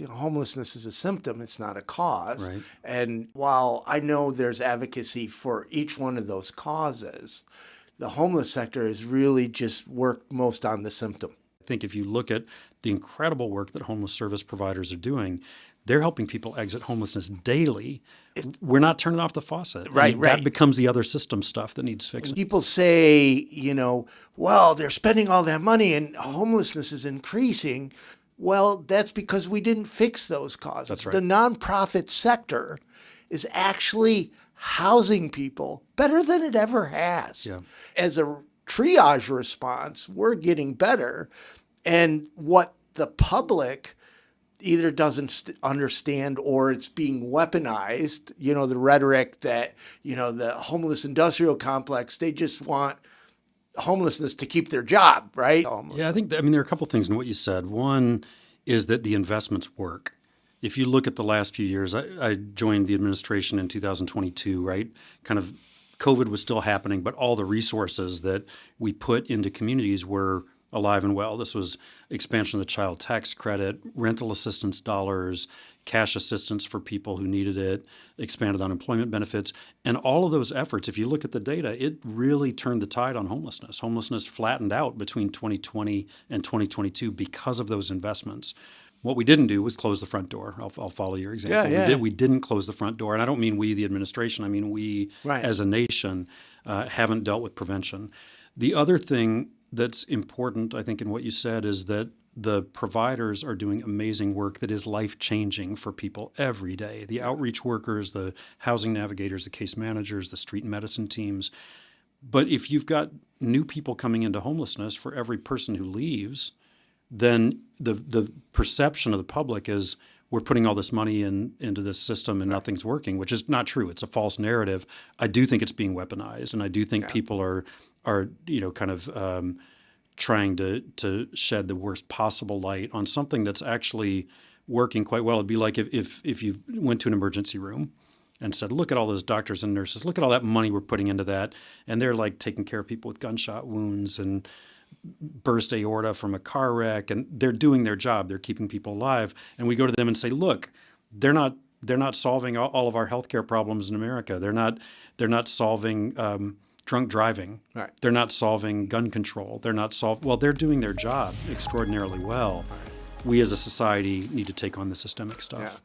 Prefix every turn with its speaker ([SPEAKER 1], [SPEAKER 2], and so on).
[SPEAKER 1] Homelessness is a symptom, it's not a cause.
[SPEAKER 2] Right.
[SPEAKER 1] And while I know there's advocacy for each one of those causes, the homeless sector has really just worked most on the symptom.
[SPEAKER 2] I think if you look at the incredible work that homeless service providers are doing, they're helping people exit homelessness daily. We're not turning off the faucet.
[SPEAKER 1] Right,
[SPEAKER 2] And
[SPEAKER 1] right.
[SPEAKER 2] That becomes the other system stuff that needs fixing.
[SPEAKER 1] People say, well, they're spending all that money and homelessness is increasing. Well, that's because we didn't fix those causes.
[SPEAKER 2] That's right.
[SPEAKER 1] The nonprofit sector is actually housing people better than it ever has.
[SPEAKER 2] Yeah.
[SPEAKER 1] As a triage response, we're getting better. And what the public either doesn't understand or it's being weaponized, the rhetoric that, the homeless industrial complex, they just want homelessness to keep their job, right?
[SPEAKER 2] Yeah, there are a couple things in what you said. One is that the investments work. If you look at the last few years, I joined the administration in 2022, right? Kind of COVID was still happening, but all the resources that we put into communities were alive and well. This was expansion of the child tax credit, rental assistance dollars, cash assistance for people who needed it, expanded unemployment benefits. And all of those efforts, if you look at the data, it really turned the tide on homelessness. Homelessness flattened out between 2020 and 2022 because of those investments. What we didn't do was close the front door. I'll follow your example.
[SPEAKER 1] Yeah.
[SPEAKER 2] We didn't close the front door. And I don't mean we, the administration. I mean we,
[SPEAKER 1] Right.
[SPEAKER 2] as a nation, haven't dealt with prevention. The other thing that's important, I think, in what you said is that the providers are doing amazing work that is life-changing for people every day. The outreach workers, the housing navigators, the case managers, the street medicine teams. But if you've got new people coming into homelessness for every person who leaves, then the perception of the public is we're putting all this money into this system and nothing's working, which is not true. It's a false narrative. I do think it's being weaponized, and I do think people are trying to shed the worst possible light on something that's actually working quite well. It'd be like if you went to an emergency room and said, look at all those doctors and nurses, look at all that money we're putting into that, and they're like taking care of people with gunshot wounds and burst aorta from a car wreck, and they're doing their job. They're keeping people alive. And we go to them and say, look, they're not solving all of our healthcare problems in America. They're not solving drunk driving.
[SPEAKER 1] Right.
[SPEAKER 2] They're not solving gun control. They're doing their job extraordinarily well. We as a society need to take on the systemic stuff.
[SPEAKER 1] Yeah.